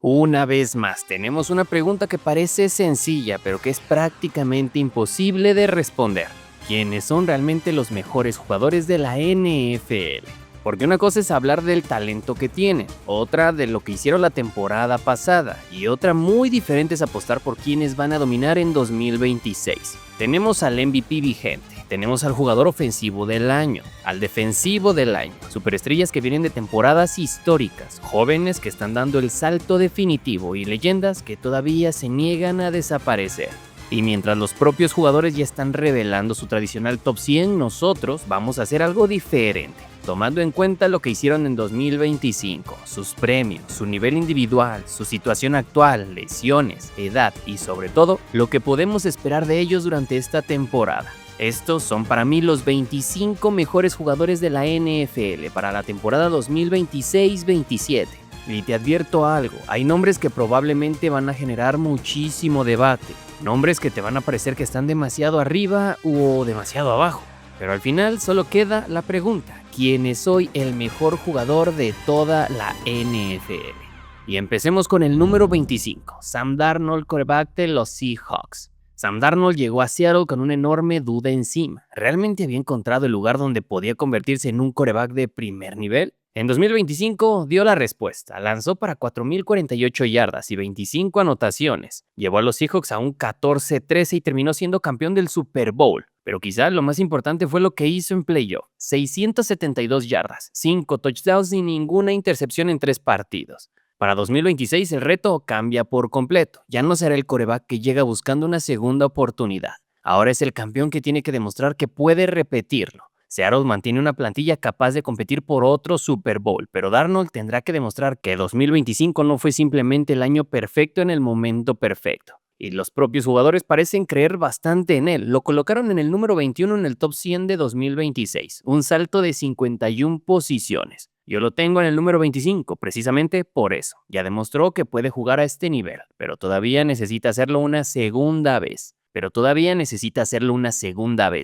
Una vez más, tenemos una pregunta que parece sencilla, pero que es prácticamente imposible de responder. ¿Quiénes son realmente los mejores jugadores de la NFL? Porque una cosa es hablar del talento que tienen, otra de lo que hicieron la temporada pasada, y otra muy diferente es apostar por quiénes van a dominar en 2026. Tenemos al MVP vigente, tenemos al jugador ofensivo del año, al defensivo del año, superestrellas que vienen de temporadas históricas, jóvenes que están dando el salto definitivo y leyendas que todavía se niegan a desaparecer. Y mientras los propios jugadores ya están revelando su tradicional top 100, nosotros vamos a hacer algo diferente, tomando en cuenta lo que hicieron en 2025, sus premios, su nivel individual, su situación actual, lesiones, edad y sobre todo, lo que podemos esperar de ellos durante esta temporada. Estos son para mí los 25 mejores jugadores de la NFL para la temporada 2026-27. Y te advierto algo, hay nombres que probablemente van a generar muchísimo debate, nombres que te van a parecer que están demasiado arriba o demasiado abajo. Pero al final solo queda la pregunta, ¿quién es hoy el mejor jugador de toda la NFL? Y empecemos con el número 25, Sam Darnold, quarterback de los Seahawks. Sam Darnold llegó a Seattle con una enorme duda encima. ¿Realmente había encontrado el lugar donde podía convertirse en un quarterback de primer nivel? En 2025 dio la respuesta, lanzó para 4,048 yardas y 25 anotaciones. Llevó a los Seahawks a un 14-13 y terminó siendo campeón del Super Bowl. Pero quizá lo más importante fue lo que hizo en playoff. 672 yardas, 5 touchdowns y ninguna intercepción en 3 partidos. Para 2026 el reto cambia por completo. Ya no será el quarterback que llega buscando una segunda oportunidad. Ahora es el campeón que tiene que demostrar que puede repetirlo. Seattle mantiene una plantilla capaz de competir por otro Super Bowl, pero Darnold tendrá que demostrar que 2025 no fue simplemente el año perfecto en el momento perfecto. Y los propios jugadores parecen creer bastante en él. Lo colocaron en el número 21 en el top 100 de 2026, un salto de 51 posiciones. Yo lo tengo en el número 25, precisamente por eso. Ya demostró que puede jugar a este nivel, pero todavía necesita hacerlo una segunda vez.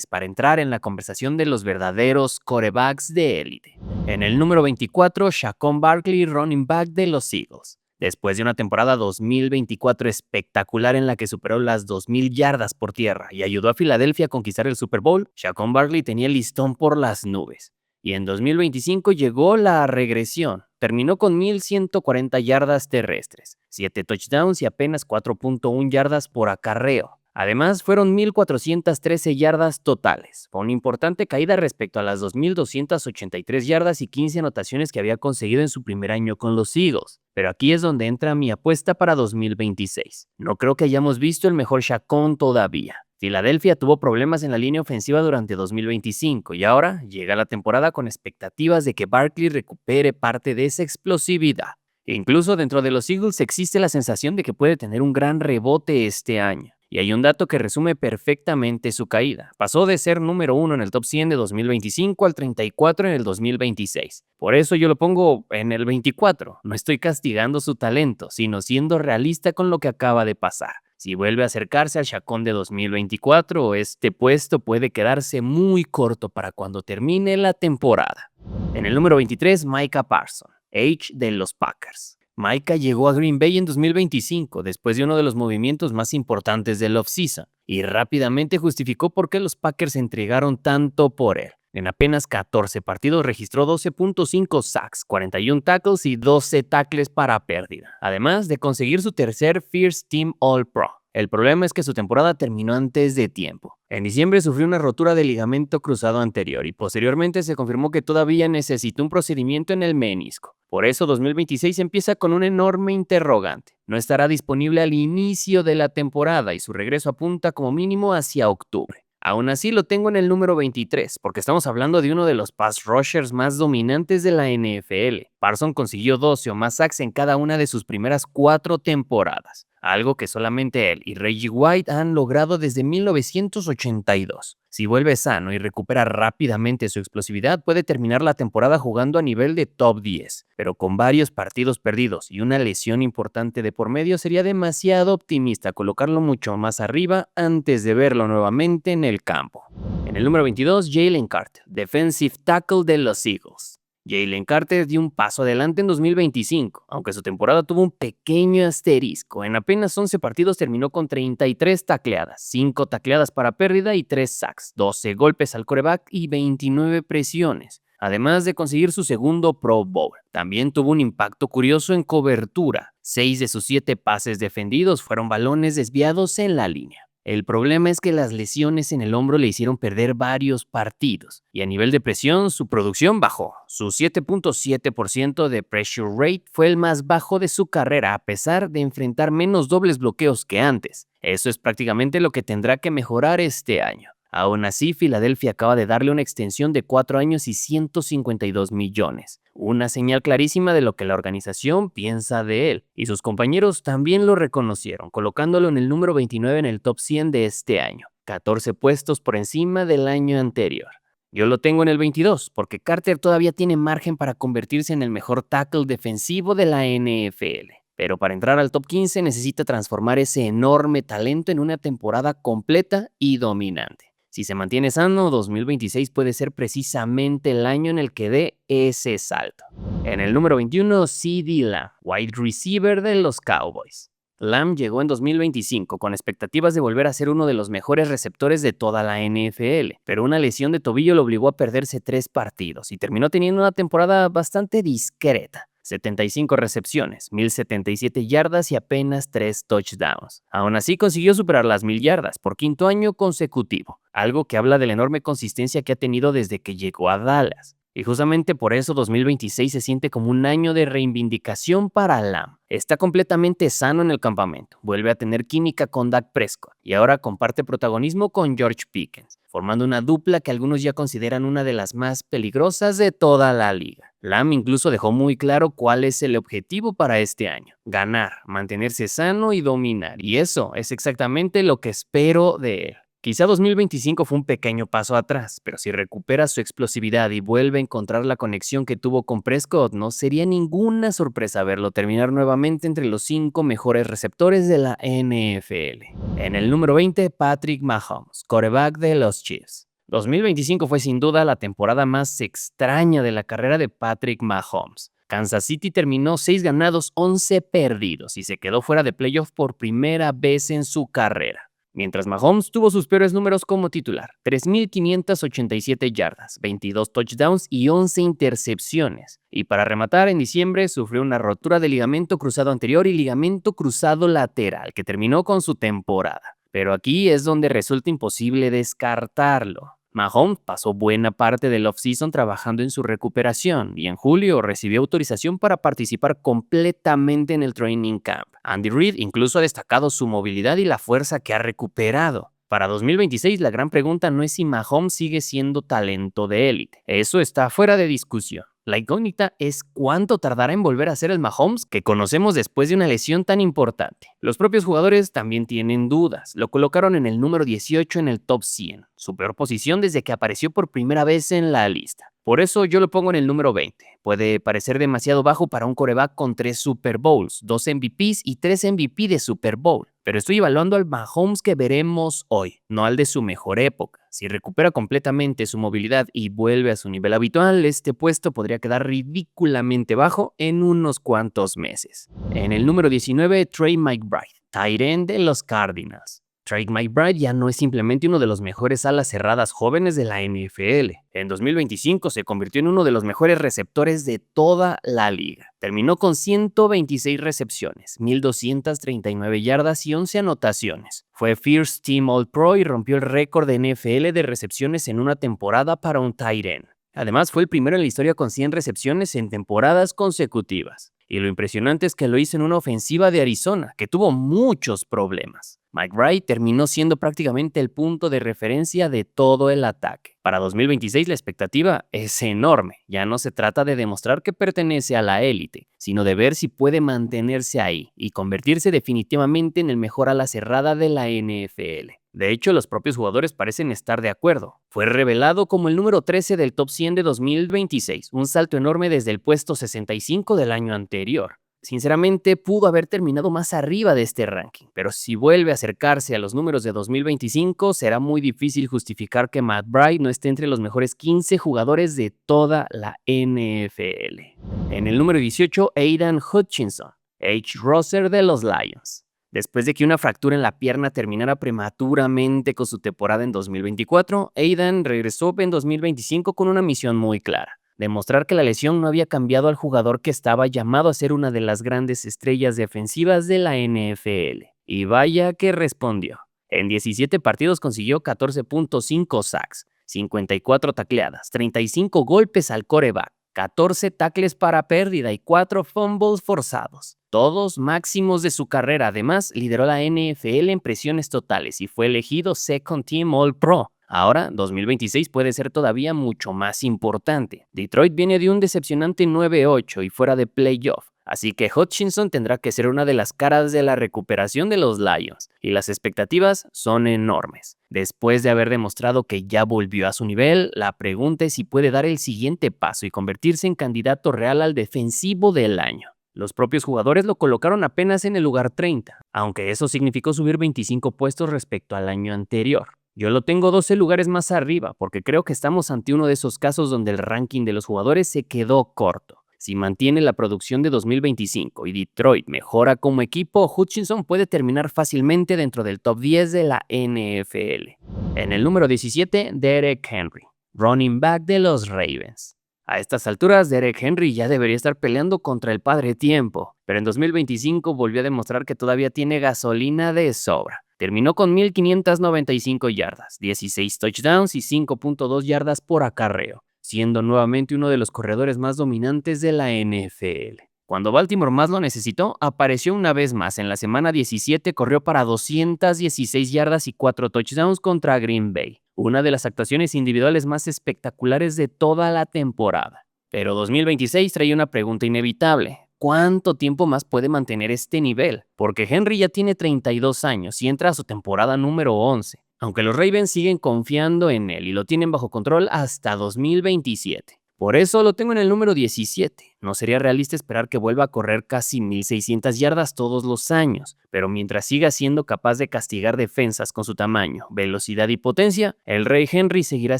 Para entrar en la conversación de los verdaderos quarterbacks de élite. En el número 24, Saquon Barkley, running back de los Eagles. Después de una temporada 2024 espectacular en la que superó las 2,000 yardas por tierra y ayudó a Filadelfia a conquistar el Super Bowl, Saquon Barkley tenía el listón por las nubes. Y en 2025 llegó la regresión. Terminó con 1,140 yardas terrestres, 7 touchdowns y apenas 4.1 yardas por acarreo. Además, fueron 1,413 yardas totales. Fue una importante caída respecto a las 2,283 yardas y 15 anotaciones que había conseguido en su primer año con los Eagles. Pero aquí es donde entra mi apuesta para 2026. No creo que hayamos visto el mejor Saquon todavía. Filadelfia tuvo problemas en la línea ofensiva durante 2025 y ahora llega la temporada con expectativas de que Barkley recupere parte de esa explosividad. Incluso dentro de los Eagles existe la sensación de que puede tener un gran rebote este año. Y hay un dato que resume perfectamente su caída. Pasó de ser número 1 en el top 100 de 2025 al 34 en el 2026. Por eso yo lo pongo en el 24. No estoy castigando su talento, sino siendo realista con lo que acaba de pasar. Si vuelve a acercarse al Saquon de 2024, este puesto puede quedarse muy corto para cuando termine la temporada. En el número 23, Micah Parsons, H de los Packers. Micah llegó a Green Bay en 2025 después de uno de los movimientos más importantes del offseason y rápidamente justificó por qué los Packers entregaron tanto por él. En apenas 14 partidos registró 12.5 sacks, 41 tackles y 12 tackles para pérdida, además de conseguir su tercer First Team All-Pro. El problema es que su temporada terminó antes de tiempo. En diciembre sufrió una rotura de ligamento cruzado anterior y posteriormente se confirmó que todavía necesita un procedimiento en el menisco. Por eso 2026 empieza con un enorme interrogante. No estará disponible al inicio de la temporada y su regreso apunta como mínimo hacia octubre. Aún así lo tengo en el número 23, porque estamos hablando de uno de los pass rushers más dominantes de la NFL. Parsons consiguió 12 o más sacks en cada una de sus primeras 4 temporadas, algo que solamente él y Reggie White han logrado desde 1982. Si vuelve sano y recupera rápidamente su explosividad, puede terminar la temporada jugando a nivel de top 10, pero con varios partidos perdidos y una lesión importante de por medio sería demasiado optimista colocarlo mucho más arriba antes de verlo nuevamente en el campo. En el número 22, Jalen Carter, defensive tackle de los Eagles. Jalen Carter dio un paso adelante en 2025, aunque su temporada tuvo un pequeño asterisco. En apenas 11 partidos terminó con 33 tacleadas, 5 tacleadas para pérdida y 3 sacks, 12 golpes al quarterback y 29 presiones, además de conseguir su segundo Pro Bowl. También tuvo un impacto curioso en cobertura. 6 de sus 7 pases defendidos fueron balones desviados en la línea. El problema es que las lesiones en el hombro le hicieron perder varios partidos, y a nivel de presión su producción bajó. Su 7.7% de pressure rate fue el más bajo de su carrera, a pesar de enfrentar menos dobles bloqueos que antes. Eso es prácticamente lo que tendrá que mejorar este año. Aún así, Filadelfia acaba de darle una extensión de 4 años y 152 millones. Una señal clarísima de lo que la organización piensa de él. Y sus compañeros también lo reconocieron, colocándolo en el número 29 en el top 100 de este año, 14 puestos por encima del año anterior. Yo lo tengo en el 22, porque Carter todavía tiene margen para convertirse en el mejor tackle defensivo de la NFL. Pero para entrar al top 15 necesita transformar ese enorme talento en una temporada completa y dominante. Si se mantiene sano, 2026 puede ser precisamente el año en el que dé ese salto. En el número 21, CeeDee Lamb, wide receiver de los Cowboys. Lamb llegó en 2025 con expectativas de volver a ser uno de los mejores receptores de toda la NFL, pero una lesión de tobillo lo obligó a perderse 3 partidos y terminó teniendo una temporada bastante discreta. 75 recepciones, 1077 yardas y apenas 3 touchdowns. Aún así consiguió superar las 1000 yardas por 5º año consecutivo, algo que habla de la enorme consistencia que ha tenido desde que llegó a Dallas. Y justamente por eso 2026 se siente como un año de reivindicación para Lamb. Está completamente sano en el campamento, vuelve a tener química con Dak Prescott y ahora comparte protagonismo con George Pickens, formando una dupla que algunos ya consideran una de las más peligrosas de toda la liga. Lamb incluso dejó muy claro cuál es el objetivo para este año: ganar, mantenerse sano y dominar, y eso es exactamente lo que espero de él. Quizá 2025 fue un pequeño paso atrás, pero si recupera su explosividad y vuelve a encontrar la conexión que tuvo con Prescott, no sería ninguna sorpresa verlo terminar nuevamente entre los 5 mejores receptores de la NFL. En el número 20, Patrick Mahomes, quarterback de los Chiefs. 2025 fue sin duda la temporada más extraña de la carrera de Patrick Mahomes. Kansas City terminó 6 ganados, 11 perdidos y se quedó fuera de playoff por primera vez en su carrera. Mientras Mahomes tuvo sus peores números como titular: 3.587 yardas, 22 touchdowns y 11 intercepciones. Y para rematar, en diciembre sufrió una rotura de ligamento cruzado anterior y ligamento cruzado lateral, que terminó con su temporada. Pero aquí es donde resulta imposible descartarlo. Mahomes pasó buena parte del offseason trabajando en su recuperación y en julio recibió autorización para participar completamente en el training camp. Andy Reid incluso ha destacado su movilidad y la fuerza que ha recuperado. Para 2026 la gran pregunta no es si Mahomes sigue siendo talento de élite. Eso está fuera de discusión. La incógnita es cuánto tardará en volver a ser el Mahomes que conocemos después de una lesión tan importante. Los propios jugadores también tienen dudas. Lo colocaron en el número 18 en el top 100, su peor posición desde que apareció por primera vez en la lista. Por eso yo lo pongo en el número 20. Puede parecer demasiado bajo para un quarterback con 3 Super Bowls, 2 MVPs y 3 MVP de Super Bowl. Pero estoy evaluando al Mahomes que veremos hoy, no al de su mejor época. Si recupera completamente su movilidad y vuelve a su nivel habitual, este puesto podría quedar ridículamente bajo en unos cuantos meses. En el número 19, Trey McBride, tight end de los Cardinals. Trey McBride ya no es simplemente uno de los mejores alas cerradas jóvenes de la NFL. En 2025 se convirtió en uno de los mejores receptores de toda la liga. Terminó con 126 recepciones, 1,239 yardas y 11 anotaciones. Fue First Team All-Pro y rompió el récord de NFL de recepciones en una temporada para un tight end. Además, fue el primero en la historia con 100 recepciones en temporadas consecutivas. Y lo impresionante es que lo hizo en una ofensiva de Arizona, que tuvo muchos problemas. McBride terminó siendo prácticamente el punto de referencia de todo el ataque. Para 2026 la expectativa es enorme. Ya no se trata de demostrar que pertenece a la élite, sino de ver si puede mantenerse ahí y convertirse definitivamente en el mejor ala cerrada de la NFL. De hecho, los propios jugadores parecen estar de acuerdo. Fue revelado como el número 13 del top 100 de 2026, un salto enorme desde el puesto 65 del año anterior. Sinceramente, pudo haber terminado más arriba de este ranking, pero si vuelve a acercarse a los números de 2025, será muy difícil justificar que Matt Bryant no esté entre los mejores 15 jugadores de toda la NFL. En el número 18, Aidan Hutchinson, edge rusher de los Lions. Después de que una fractura en la pierna terminara prematuramente con su temporada en 2024, Aidan regresó en 2025 con una misión muy clara: demostrar que la lesión no había cambiado al jugador que estaba llamado a ser una de las grandes estrellas defensivas de la NFL. Y vaya que respondió. En 17 partidos consiguió 14.5 sacks, 54 tacleadas, 35 golpes al quarterback, 14 tackles para pérdida y 4 fumbles forzados, todos máximos de su carrera. Además, lideró la NFL en presiones totales y fue elegido Second Team All-Pro. Ahora, 2026 puede ser todavía mucho más importante. Detroit viene de un decepcionante 9-8 y fuera de playoff, así que Hutchinson tendrá que ser una de las caras de la recuperación de los Lions, y las expectativas son enormes. Después de haber demostrado que ya volvió a su nivel, la pregunta es si puede dar el siguiente paso y convertirse en candidato real al defensivo del año. Los propios jugadores lo colocaron apenas en el lugar 30, aunque eso significó subir 25 puestos respecto al año anterior. Yo lo tengo 12 lugares más arriba porque creo que estamos ante uno de esos casos donde el ranking de los jugadores se quedó corto. Si mantiene la producción de 2025 y Detroit mejora como equipo, Hutchinson puede terminar fácilmente dentro del top 10 de la NFL. En el número 17, Derek Henry, running back de los Ravens. A estas alturas, Derek Henry ya debería estar peleando contra el padre tiempo, pero en 2025 volvió a demostrar que todavía tiene gasolina de sobra. Terminó con 1,595 yardas, 16 touchdowns y 5.2 yardas por acarreo, siendo nuevamente uno de los corredores más dominantes de la NFL. Cuando Baltimore más lo necesitó, apareció una vez más. En la semana 17 corrió para 216 yardas y 4 touchdowns contra Green Bay, una de las actuaciones individuales más espectaculares de toda la temporada. Pero 2026 trae una pregunta inevitable: ¿cuánto tiempo más puede mantener este nivel? Porque Henry ya tiene 32 años y entra a su temporada número 11, aunque los Ravens siguen confiando en él y lo tienen bajo control hasta 2027. Por eso lo tengo en el número 17. No sería realista esperar que vuelva a correr casi 1,600 yardas todos los años, pero mientras siga siendo capaz de castigar defensas con su tamaño, velocidad y potencia, el Rey Henry seguirá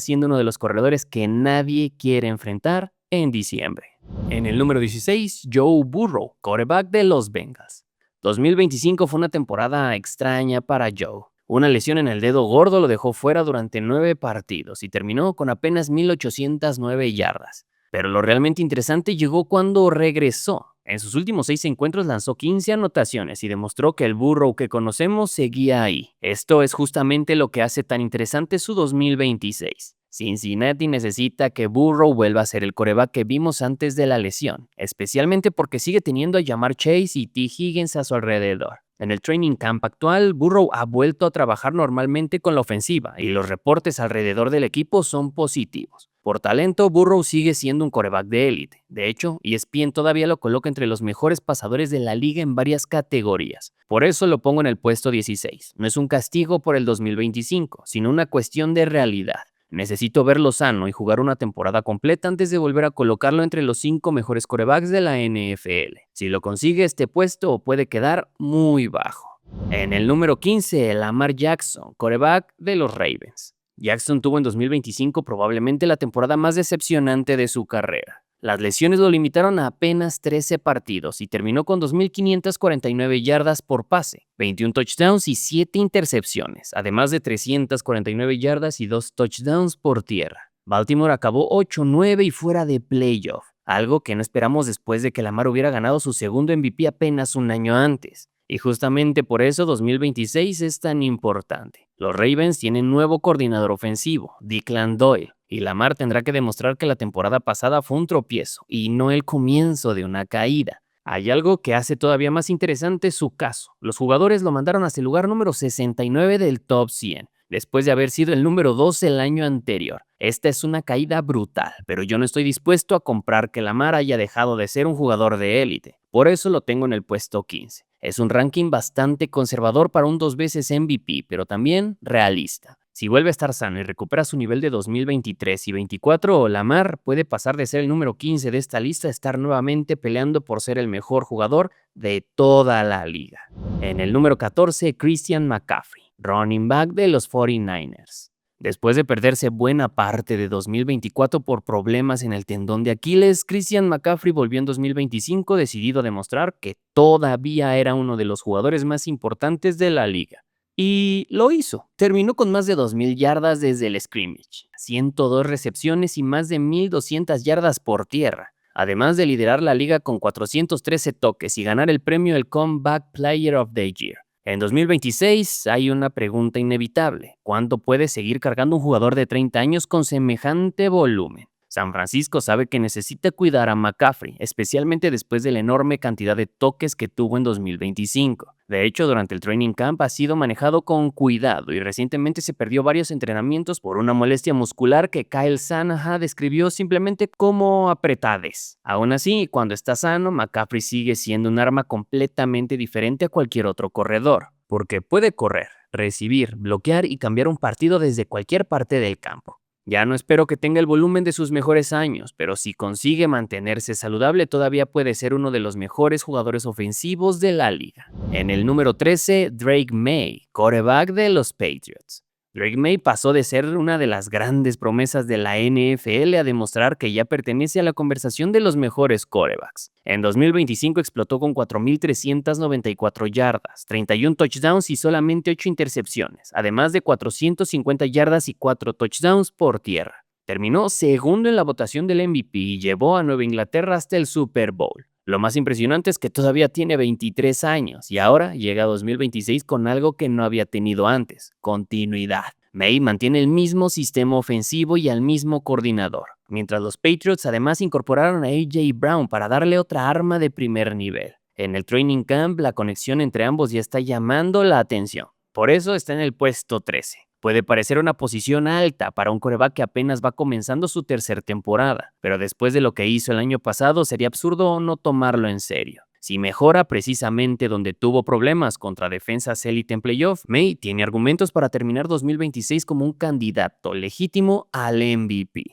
siendo uno de los corredores que nadie quiere enfrentar en diciembre. En el número 16, Joe Burrow, quarterback de los Bengals. 2025 fue una temporada extraña para Joe. Una lesión en el dedo gordo lo dejó fuera durante 9 partidos y terminó con apenas 1,809 yardas. Pero lo realmente interesante llegó cuando regresó. En sus últimos 6 encuentros lanzó 15 anotaciones y demostró que el Burrow que conocemos seguía ahí. Esto es justamente lo que hace tan interesante su 2026. Cincinnati necesita que Burrow vuelva a ser el quarterback que vimos antes de la lesión, especialmente porque sigue teniendo a Ja'Marr Chase y T. Higgins a su alrededor. En el training camp actual, Burrow ha vuelto a trabajar normalmente con la ofensiva y los reportes alrededor del equipo son positivos. Por talento, Burrow sigue siendo un quarterback de élite. De hecho, ESPN todavía lo coloca entre los mejores pasadores de la liga en varias categorías. Por eso lo pongo en el puesto 16. No es un castigo por el 2025, sino una cuestión de realidad. Necesito verlo sano y jugar una temporada completa antes de volver a colocarlo entre los 5 mejores quarterbacks de la NFL. Si lo consigue, este puesto puede quedar muy bajo. En el número 15, Lamar Jackson, quarterback de los Ravens. Jackson tuvo en 2025 probablemente la temporada más decepcionante de su carrera. Las lesiones lo limitaron a apenas 13 partidos y terminó con 2,549 yardas por pase, 21 touchdowns y 7 intercepciones, además de 349 yardas y 2 touchdowns por tierra. Baltimore acabó 8-9 y fuera de playoff, algo que no esperamos después de que Lamar hubiera ganado su segundo MVP apenas un año antes. Y justamente por eso 2026 es tan importante. Los Ravens tienen nuevo coordinador ofensivo, Declan Doyle, y Lamar tendrá que demostrar que la temporada pasada fue un tropiezo y no el comienzo de una caída. Hay algo que hace todavía más interesante su caso. Los jugadores lo mandaron hasta el lugar número 69 del top 100, después de haber sido el número 2 el año anterior. Esta es una caída brutal, pero yo no estoy dispuesto a comprar que Lamar haya dejado de ser un jugador de élite. Por eso lo tengo en el puesto 15. Es un ranking bastante conservador para un 2 veces MVP, pero también realista. Si vuelve a estar sano y recupera su nivel de 2023 y 24, Lamar puede pasar de ser el número 15 de esta lista a estar nuevamente peleando por ser el mejor jugador de toda la liga. En el número 14, Christian McCaffrey, running back de los 49ers. Después de perderse buena parte de 2024 por problemas en el tendón de Aquiles, Christian McCaffrey volvió en 2025 decidido a demostrar que todavía era uno de los jugadores más importantes de la liga. Y lo hizo. Terminó con más de 2,000 yardas desde el scrimmage, 102 recepciones y más de 1,200 yardas por tierra, además de liderar la liga con 413 toques y ganar el premio del Comeback Player of the Year. En 2026 hay una pregunta inevitable: ¿cuánto puede seguir cargando un jugador de 30 años con semejante volumen? San Francisco sabe que necesita cuidar a McCaffrey, especialmente después de la enorme cantidad de toques que tuvo en 2025. De hecho, durante el training camp ha sido manejado con cuidado y recientemente se perdió varios entrenamientos por una molestia muscular que Kyle Shanahan describió simplemente como apretades. Aún así, cuando está sano, McCaffrey sigue siendo un arma completamente diferente a cualquier otro corredor, porque puede correr, recibir, bloquear y cambiar un partido desde cualquier parte del campo. Ya no espero que tenga el volumen de sus mejores años, pero si consigue mantenerse saludable todavía puede ser uno de los mejores jugadores ofensivos de la liga. En el número 13, Drake May, quarterback de los Patriots. Drake May pasó de ser una de las grandes promesas de la NFL a demostrar que ya pertenece a la conversación de los mejores quarterbacks. En 2025 explotó con 4,394 yardas, 31 touchdowns y solamente 8 intercepciones, además de 450 yardas y 4 touchdowns por tierra. Terminó segundo en la votación del MVP y llevó a Nueva Inglaterra hasta el Super Bowl. Lo más impresionante es que todavía tiene 23 años y ahora llega a 2026 con algo que no había tenido antes: continuidad. May mantiene el mismo sistema ofensivo y al mismo coordinador, mientras los Patriots además incorporaron a A.J. Brown para darle otra arma de primer nivel. En el training camp, la conexión entre ambos ya está llamando la atención. Por eso está en el puesto 13. Puede parecer una posición alta para un quarterback que apenas va comenzando su tercera temporada, pero después de lo que hizo el año pasado sería absurdo no tomarlo en serio. Si mejora precisamente donde tuvo problemas contra defensas élite en playoff, May tiene argumentos para terminar 2026 como un candidato legítimo al MVP.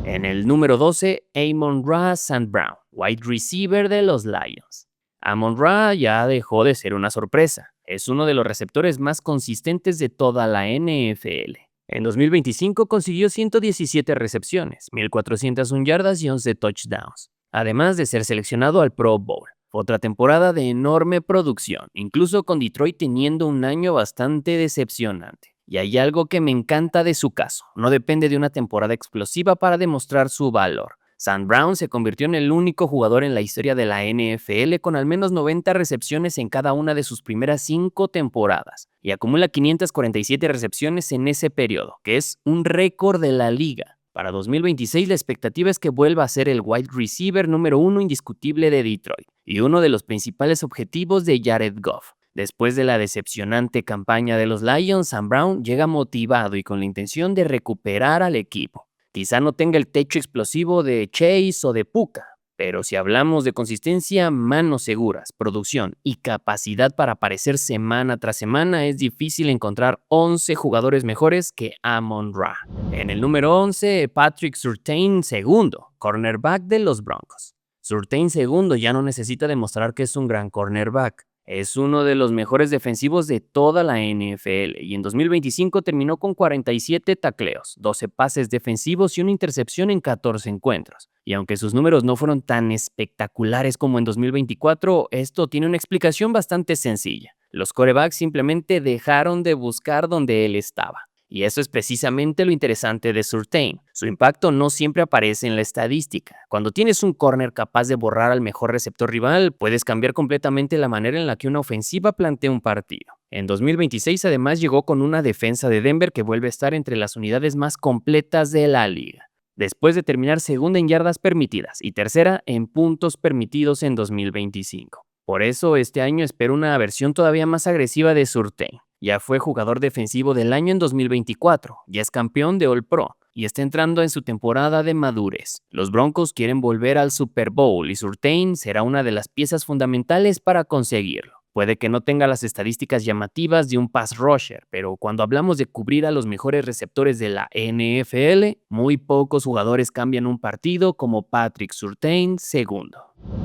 En el número 12, Amon-Ra St. Brown, wide receiver de los Lions. Amon-Ra ya dejó de ser una sorpresa. Es uno de los receptores más consistentes de toda la NFL. En 2025 consiguió 117 recepciones, 1,401 yardas y 11 touchdowns, además de ser seleccionado al Pro Bowl. Otra temporada de enorme producción, incluso con Detroit teniendo un año bastante decepcionante. Y hay algo que me encanta de su caso: no depende de una temporada explosiva para demostrar su valor. St. Brown se convirtió en el único jugador en la historia de la NFL con al menos 90 recepciones en cada una de sus primeras 5 temporadas, y acumula 547 recepciones en ese periodo, que es un récord de la liga. Para 2026 la expectativa es que vuelva a ser el wide receiver número 1 indiscutible de Detroit, y uno de los principales objetivos de Jared Goff. Después de la decepcionante campaña de los Lions, St. Brown llega motivado y con la intención de recuperar al equipo. Quizá no tenga el techo explosivo de Chase o de Puka, pero si hablamos de consistencia, manos seguras, producción y capacidad para aparecer semana tras semana, es difícil encontrar 11 jugadores mejores que Amon-Ra. En el número 11, Patrick Surtain II, cornerback de los Broncos. Surtain II ya no necesita demostrar que es un gran cornerback. Es uno de los mejores defensivos de toda la NFL y en 2025 terminó con 47 tacleos, 12 pases defensivos y una intercepción en 14 encuentros. Y aunque sus números no fueron tan espectaculares como en 2024, esto tiene una explicación bastante sencilla. Los quarterbacks simplemente dejaron de buscar donde él estaba. Y eso es precisamente lo interesante de Surtain. Su impacto no siempre aparece en la estadística. Cuando tienes un corner capaz de borrar al mejor receptor rival, puedes cambiar completamente la manera en la que una ofensiva plantea un partido. En 2026 además llegó con una defensa de Denver que vuelve a estar entre las unidades más completas de la liga, después de terminar segunda en yardas permitidas y tercera en puntos permitidos en 2025. Por eso este año espero una versión todavía más agresiva de Surtain. Ya fue jugador defensivo del año en 2024, ya es campeón de All Pro y está entrando en su temporada de madurez. Los Broncos quieren volver al Super Bowl y Surtain será una de las piezas fundamentales para conseguirlo. Puede que no tenga las estadísticas llamativas de un pass rusher, pero cuando hablamos de cubrir a los mejores receptores de la NFL, muy pocos jugadores cambian un partido como Patrick Surtain II.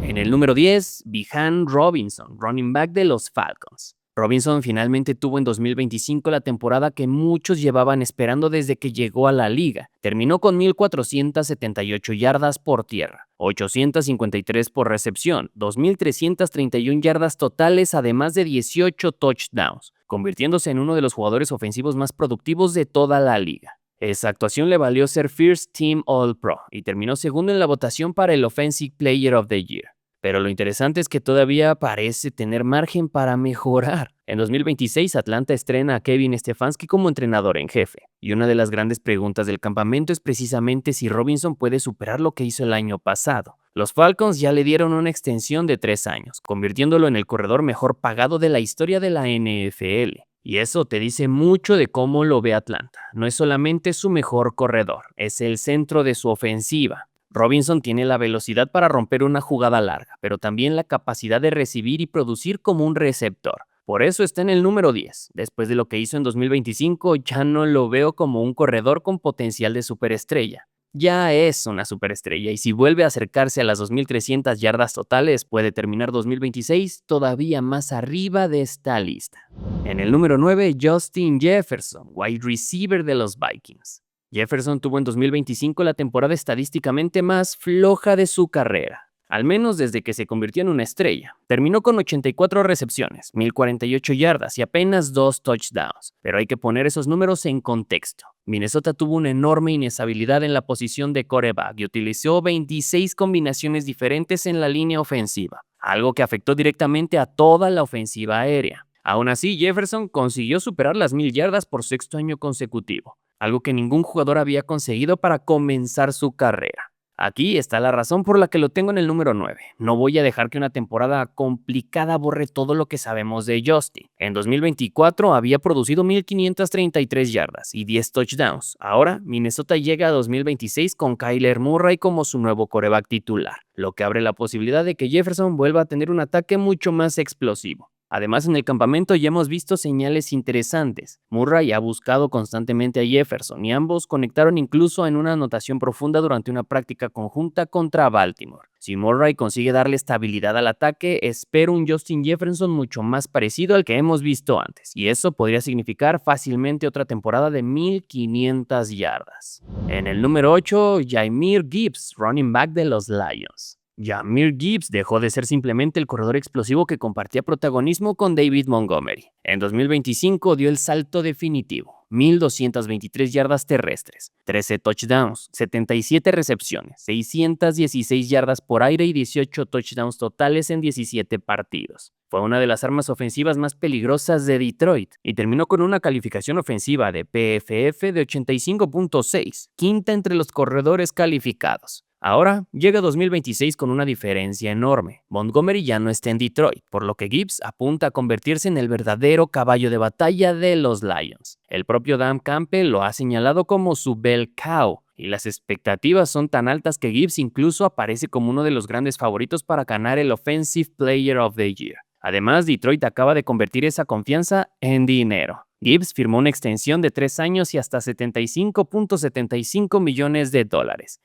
En el número 10, Bijan Robinson, running back de los Falcons. Robinson finalmente tuvo en 2025 la temporada que muchos llevaban esperando desde que llegó a la liga. Terminó con 1,478 yardas por tierra, 853 por recepción, 2,331 yardas totales, además de 18 touchdowns, convirtiéndose en uno de los jugadores ofensivos más productivos de toda la liga. Esa actuación le valió ser First Team All-Pro y terminó segundo en la votación para el Offensive Player of the Year. Pero lo interesante es que todavía parece tener margen para mejorar. En 2026, Atlanta estrena a Kevin Stefanski como entrenador en jefe. Y una de las grandes preguntas del campamento es precisamente si Robinson puede superar lo que hizo el año pasado. Los Falcons ya le dieron una extensión de 3 años, convirtiéndolo en el corredor mejor pagado de la historia de la NFL. Y eso te dice mucho de cómo lo ve Atlanta. No es solamente su mejor corredor, es el centro de su ofensiva. Robinson tiene la velocidad para romper una jugada larga, pero también la capacidad de recibir y producir como un receptor. Por eso está en el número 10. Después de lo que hizo en 2025, ya no lo veo como un corredor con potencial de superestrella. Ya es una superestrella y si vuelve a acercarse a las 2,300 yardas totales, puede terminar 2026 todavía más arriba de esta lista. En el número 9, Justin Jefferson, wide receiver de los Vikings. Jefferson tuvo en 2025 la temporada estadísticamente más floja de su carrera, al menos desde que se convirtió en una estrella. Terminó con 84 recepciones, 1,048 yardas y apenas 2 touchdowns, pero hay que poner esos números en contexto. Minnesota tuvo una enorme inestabilidad en la posición de quarterback y utilizó 26 combinaciones diferentes en la línea ofensiva, algo que afectó directamente a toda la ofensiva aérea. Aún así, Jefferson consiguió superar las 1,000 yardas por sexto año consecutivo, algo que ningún jugador había conseguido para comenzar su carrera. Aquí está la razón por la que lo tengo en el número 9. No voy a dejar que una temporada complicada borre todo lo que sabemos de Justin. En 2024 había producido 1,533 yardas y 10 touchdowns. Ahora, Minnesota llega a 2026 con Kyler Murray como su nuevo quarterback titular, lo que abre la posibilidad de que Jefferson vuelva a tener un ataque mucho más explosivo. Además, en el campamento ya hemos visto señales interesantes. Murray ha buscado constantemente a Jefferson y ambos conectaron incluso en una anotación profunda durante una práctica conjunta contra Baltimore. Si Murray consigue darle estabilidad al ataque, espero un Justin Jefferson mucho más parecido al que hemos visto antes, y eso podría significar fácilmente otra temporada de 1,500 yardas. En el número 8, Jahmyr Gibbs, running back de los Lions. Jahmyr Gibbs dejó de ser simplemente el corredor explosivo que compartía protagonismo con David Montgomery. En 2025 dio el salto definitivo, 1,223 yardas terrestres, 13 touchdowns, 77 recepciones, 616 yardas por aire y 18 touchdowns totales en 17 partidos. Fue una de las armas ofensivas más peligrosas de Detroit y terminó con una calificación ofensiva de PFF de 85.6, quinta entre los corredores calificados. Ahora llega 2026 con una diferencia enorme. Montgomery ya no está en Detroit, por lo que Gibbs apunta a convertirse en el verdadero caballo de batalla de los Lions. El propio Dan Campbell lo ha señalado como su bell cow, y las expectativas son tan altas que Gibbs incluso aparece como uno de los grandes favoritos para ganar el Offensive Player of the Year. Además, Detroit acaba de convertir esa confianza en dinero. Gibbs firmó una extensión de 3 años y hasta $75.75 millones.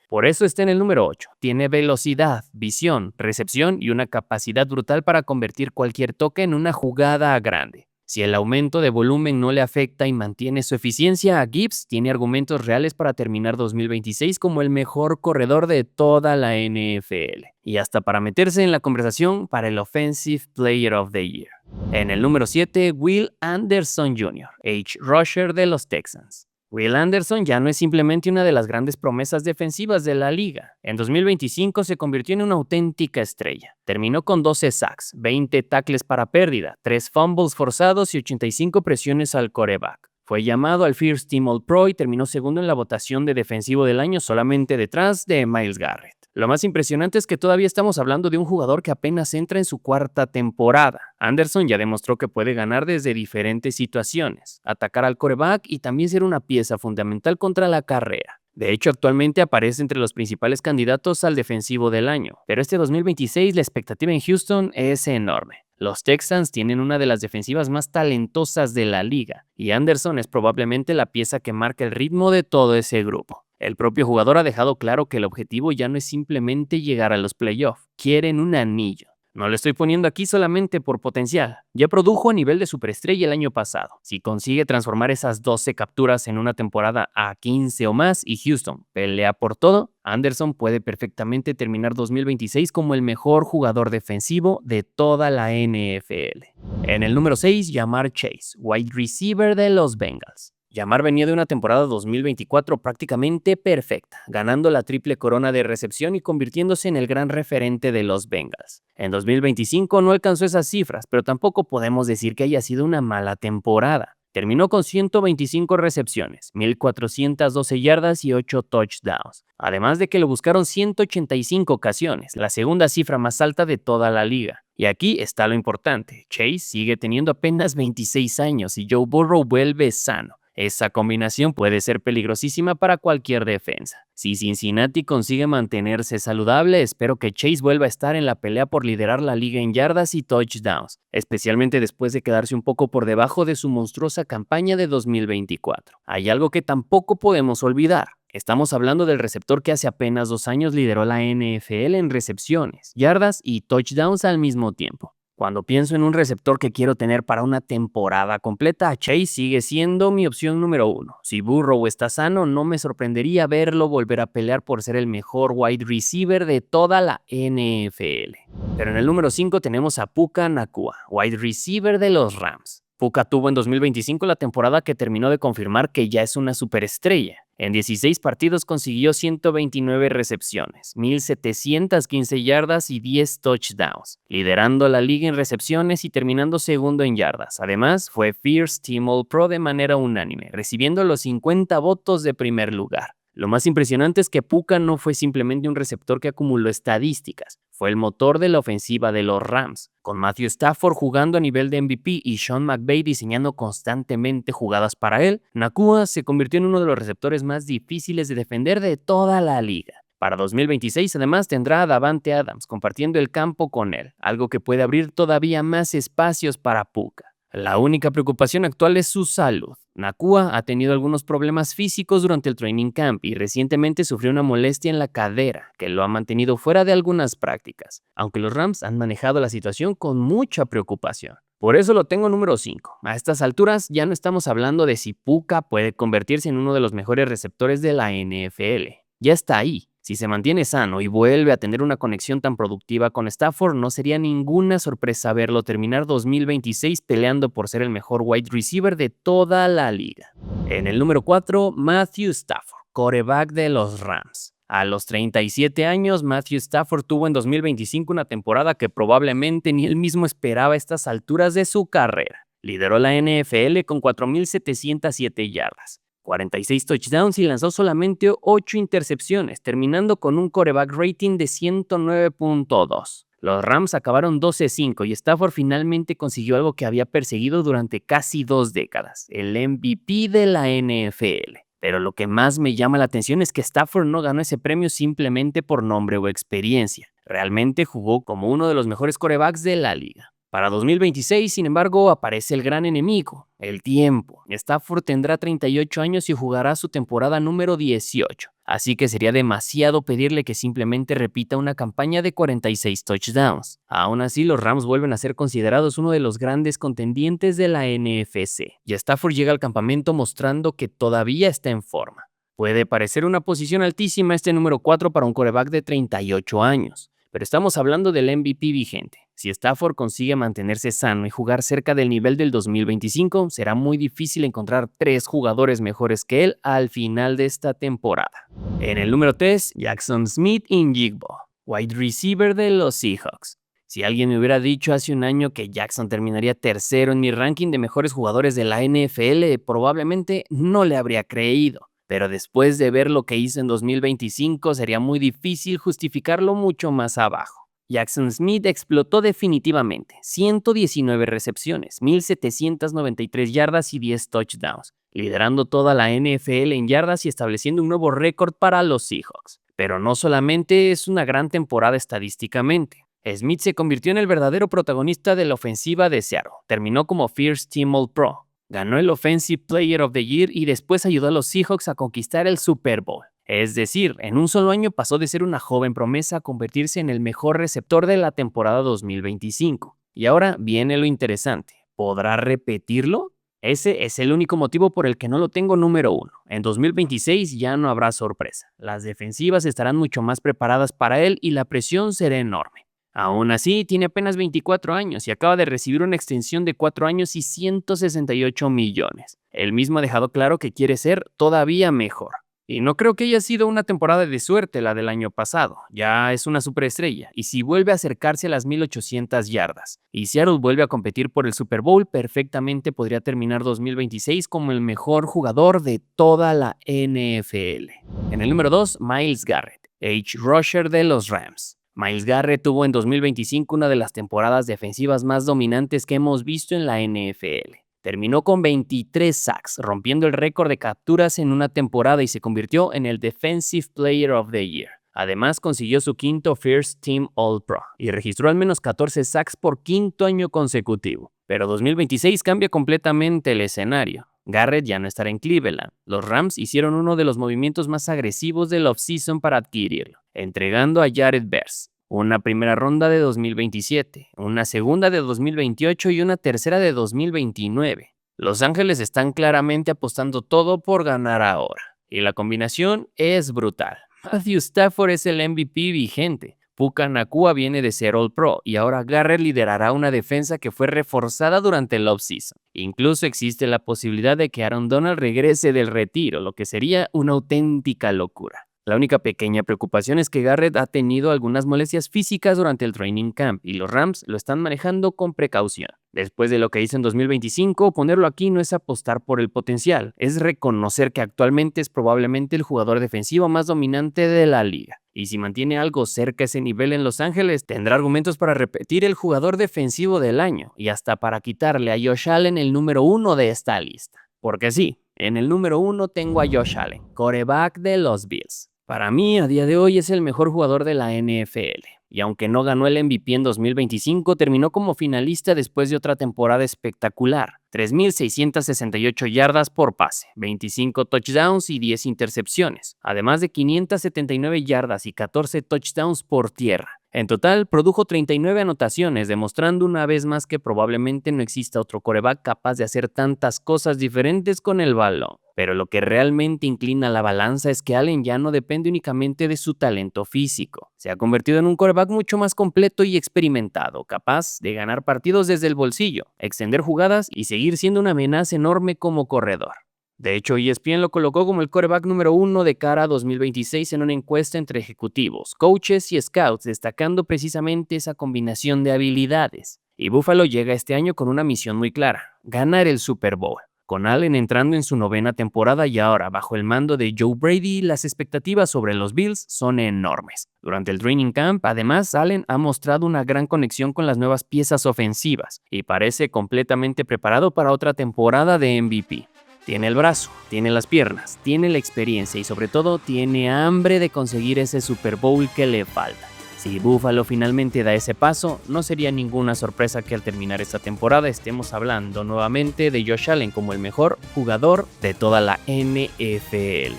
Por eso está en el número 8. Tiene velocidad, visión, recepción y una capacidad brutal para convertir cualquier toque en una jugada grande. Si el aumento de volumen no le afecta y mantiene su eficiencia, Gibbs tiene argumentos reales para terminar 2026 como el mejor corredor de toda la NFL. Y hasta para meterse en la conversación para el Offensive Player of the Year. En el número 7, Will Anderson Jr., edge rusher de los Texans. Will Anderson ya no es simplemente una de las grandes promesas defensivas de la liga. En 2025 se convirtió en una auténtica estrella. Terminó con 12 sacks, 20 tackles para pérdida, 3 fumbles forzados y 85 presiones al quarterback. Fue llamado al First Team All-Pro y terminó segundo en la votación de defensivo del año, solamente detrás de Myles Garrett. Lo más impresionante es que todavía estamos hablando de un jugador que apenas entra en su 4ª temporada. Anderson ya demostró que puede ganar desde diferentes situaciones, atacar al quarterback y también ser una pieza fundamental contra la carrera. De hecho, actualmente aparece entre los principales candidatos al defensivo del año, pero este 2026 la expectativa en Houston es enorme. Los Texans tienen una de las defensivas más talentosas de la liga, y Anderson es probablemente la pieza que marca el ritmo de todo ese grupo. El propio jugador ha dejado claro que el objetivo ya no es simplemente llegar a los playoffs, quieren un anillo. No lo estoy poniendo aquí solamente por potencial. Ya produjo a nivel de superestrella el año pasado. Si consigue transformar esas 12 capturas en una temporada a 15 o más y Houston pelea por todo, Anderson puede perfectamente terminar 2026 como el mejor jugador defensivo de toda la NFL. En el número 6, Ja'Marr Chase, wide receiver de los Bengals. Ja'Marr venía de una temporada 2024 prácticamente perfecta, ganando la triple corona de recepción y convirtiéndose en el gran referente de los Bengals. En 2025 no alcanzó esas cifras, pero tampoco podemos decir que haya sido una mala temporada. Terminó con 125 recepciones, 1,412 yardas y 8 touchdowns. Además de que lo buscaron 185 ocasiones, la segunda cifra más alta de toda la liga. Y aquí está lo importante, Chase sigue teniendo apenas 26 años y Joe Burrow vuelve sano. Esa combinación puede ser peligrosísima para cualquier defensa. Si Cincinnati consigue mantenerse saludable, espero que Chase vuelva a estar en la pelea por liderar la liga en yardas y touchdowns, especialmente después de quedarse un poco por debajo de su monstruosa campaña de 2024. Hay algo que tampoco podemos olvidar. Estamos hablando del receptor que hace apenas 2 años lideró la NFL en recepciones, yardas y touchdowns al mismo tiempo. Cuando pienso en un receptor que quiero tener para una temporada completa, Chase sigue siendo mi opción número 1. Si Burrow está sano, no me sorprendería verlo volver a pelear por ser el mejor wide receiver de toda la NFL. Pero en el número 5 tenemos a Puka Nacua, wide receiver de los Rams. Puka tuvo en 2025 la temporada que terminó de confirmar que ya es una superestrella. En 16 partidos consiguió 129 recepciones, 1,715 yardas y 10 touchdowns, liderando la liga en recepciones y terminando segundo en yardas. Además, fue First Team All-Pro de manera unánime, recibiendo los 50 votos de primer lugar. Lo más impresionante es que Puka no fue simplemente un receptor que acumuló estadísticas, fue el motor de la ofensiva de los Rams, con Matthew Stafford jugando a nivel de MVP y Sean McVay diseñando constantemente jugadas para él. Nacua se convirtió en uno de los receptores más difíciles de defender de toda la liga. Para 2026 además tendrá a Davante Adams compartiendo el campo con él, algo que puede abrir todavía más espacios para Puka. La única preocupación actual es su salud. Nacua ha tenido algunos problemas físicos durante el training camp y recientemente sufrió una molestia en la cadera que lo ha mantenido fuera de algunas prácticas, aunque los Rams han manejado la situación con mucha preocupación. Por eso lo tengo número 5. A estas alturas ya no estamos hablando de si Puka puede convertirse en uno de los mejores receptores de la NFL. Ya está ahí. Si se mantiene sano y vuelve a tener una conexión tan productiva con Stafford, no sería ninguna sorpresa verlo terminar 2026 peleando por ser el mejor wide receiver de toda la liga. En el número 4, Matthew Stafford, quarterback de los Rams. A los 37 años, Matthew Stafford tuvo en 2025 una temporada que probablemente ni él mismo esperaba a estas alturas de su carrera. Lideró la NFL con 4,707 yardas. 46 touchdowns y lanzó solamente 8 intercepciones, terminando con un quarterback rating de 109.2. Los Rams acabaron 12-5 y Stafford finalmente consiguió algo que había perseguido durante casi 2 décadas, el MVP de la NFL. Pero lo que más me llama la atención es que Stafford no ganó ese premio simplemente por nombre o experiencia. Realmente jugó como uno de los mejores quarterbacks de la liga. Para 2026, sin embargo, aparece el gran enemigo, el tiempo. Stafford tendrá 38 años y jugará su temporada número 18, así que sería demasiado pedirle que simplemente repita una campaña de 46 touchdowns. Aún así, los Rams vuelven a ser considerados uno de los grandes contendientes de la NFC, y Stafford llega al campamento mostrando que todavía está en forma. Puede parecer una posición altísima este número 4 para un quarterback de 38 años, pero estamos hablando del MVP vigente. Si Stafford consigue mantenerse sano y jugar cerca del nivel del 2025, será muy difícil encontrar 3 jugadores mejores que él al final de esta temporada. En el número 3, Jackson Smith-Njigba, wide receiver de los Seahawks. Si alguien me hubiera dicho hace un año que Jackson terminaría tercero en mi ranking de mejores jugadores de la NFL, probablemente no le habría creído. Pero después de ver lo que hizo en 2025, sería muy difícil justificarlo mucho más abajo. Jackson Smith explotó definitivamente, 119 recepciones, 1,793 yardas y 10 touchdowns, liderando toda la NFL en yardas y estableciendo un nuevo récord para los Seahawks. Pero no solamente es una gran temporada estadísticamente, Smith se convirtió en el verdadero protagonista de la ofensiva de Seattle. Terminó como First Team All-Pro. Ganó el Offensive Player of the Year y después ayudó a los Seahawks a conquistar el Super Bowl. Es decir, en un solo año pasó de ser una joven promesa a convertirse en el mejor receptor de la temporada 2025. Y ahora viene lo interesante. ¿Podrá repetirlo? Ese es el único motivo por el que no lo tengo número 1. En 2026 ya no habrá sorpresa. Las defensivas estarán mucho más preparadas para él y la presión será enorme. Aún así, tiene apenas 24 años y acaba de recibir una extensión de 4 años y 168 millones. Él mismo ha dejado claro que quiere ser todavía mejor. Y no creo que haya sido una temporada de suerte la del año pasado. Ya es una superestrella. Y si vuelve a acercarse a las 1800 yardas y Seattle vuelve a competir por el Super Bowl, perfectamente podría terminar 2026 como el mejor jugador de toda la NFL. En el número 2, Myles Garrett, edge rusher de los Rams. Myles Garrett tuvo en 2025 una de las temporadas defensivas más dominantes que hemos visto en la NFL. Terminó con 23 sacks, rompiendo el récord de capturas en una temporada y se convirtió en el Defensive Player of the Year. Además, consiguió su quinto First Team All-Pro y registró al menos 14 sacks por quinto año consecutivo. Pero 2026 cambia completamente el escenario. Garrett ya no estará en Cleveland. Los Rams hicieron uno de los movimientos más agresivos del offseason para adquirirlo, entregando a Jared Verse. Una primera ronda de 2027, una segunda de 2028 y una tercera de 2029. Los Ángeles están claramente apostando todo por ganar ahora. Y la combinación es brutal. Matthew Stafford es el MVP vigente. Puka Nacua viene de ser All-Pro y ahora Garrett liderará una defensa que fue reforzada durante el offseason. Incluso existe la posibilidad de que Aaron Donald regrese del retiro, lo que sería una auténtica locura. La única pequeña preocupación es que Garrett ha tenido algunas molestias físicas durante el training camp y los Rams lo están manejando con precaución. Después de lo que hizo en 2025, ponerlo aquí no es apostar por el potencial, es reconocer que actualmente es probablemente el jugador defensivo más dominante de la liga. Y si mantiene algo cerca a ese nivel en Los Ángeles, tendrá argumentos para repetir el jugador defensivo del año y hasta para quitarle a Josh Allen el número 1 de esta lista. Porque sí, en el número 1 tengo a Josh Allen, quarterback de los Bills. Para mí, a día de hoy, es el mejor jugador de la NFL. Y aunque no ganó el MVP en 2025, terminó como finalista después de otra temporada espectacular. 3.668 yardas por pase, 25 touchdowns y 10 intercepciones, además de 579 yardas y 14 touchdowns por tierra. En total, produjo 39 anotaciones, demostrando una vez más que probablemente no exista otro quarterback capaz de hacer tantas cosas diferentes con el balón. Pero lo que realmente inclina la balanza es que Allen ya no depende únicamente de su talento físico. Se ha convertido en un quarterback mucho más completo y experimentado, capaz de ganar partidos desde el bolsillo, extender jugadas y seguir siendo una amenaza enorme como corredor. De hecho, ESPN lo colocó como el quarterback número 1 de cara a 2026 en una encuesta entre ejecutivos, coaches y scouts, destacando precisamente esa combinación de habilidades. Y Buffalo llega este año con una misión muy clara: ganar el Super Bowl. Con Allen entrando en su 9ª temporada y ahora bajo el mando de Joe Brady, las expectativas sobre los Bills son enormes. Durante el training camp, además, Allen ha mostrado una gran conexión con las nuevas piezas ofensivas y parece completamente preparado para otra temporada de MVP. Tiene el brazo, tiene las piernas, tiene la experiencia y sobre todo tiene hambre de conseguir ese Super Bowl que le falta. Si Buffalo finalmente da ese paso, no sería ninguna sorpresa que al terminar esta temporada estemos hablando nuevamente de Josh Allen como el mejor jugador de toda la NFL.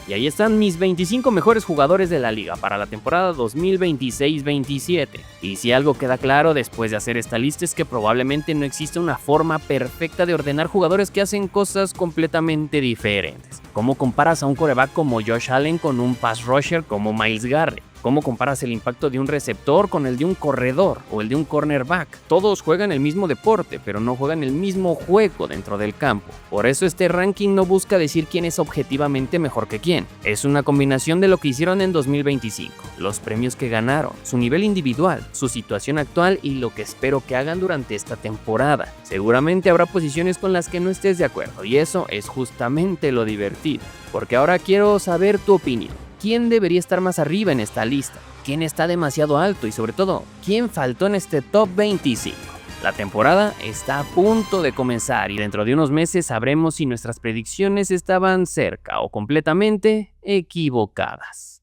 Y ahí están mis 25 mejores jugadores de la liga para la temporada 2026-27. Y si algo queda claro después de hacer esta lista es que probablemente no existe una forma perfecta de ordenar jugadores que hacen cosas completamente diferentes. ¿Cómo comparas a un quarterback como Josh Allen con un pass rusher como Myles Garrett? ¿Cómo comparas el impacto de un receptor con el de un corredor o el de un cornerback? Todos juegan el mismo deporte, pero no juegan el mismo juego dentro del campo. Por eso este ranking no busca decir quién es objetivamente mejor que quién. Es una combinación de lo que hicieron en 2025, los premios que ganaron, su nivel individual, su situación actual y lo que espero que hagan durante esta temporada. Seguramente habrá posiciones con las que no estés de acuerdo y eso es justamente lo divertido, porque ahora quiero saber tu opinión. ¿Quién debería estar más arriba en esta lista? ¿Quién está demasiado alto? Y sobre todo, ¿quién faltó en este top 25? La temporada está a punto de comenzar y dentro de unos meses sabremos si nuestras predicciones estaban cerca o completamente equivocadas.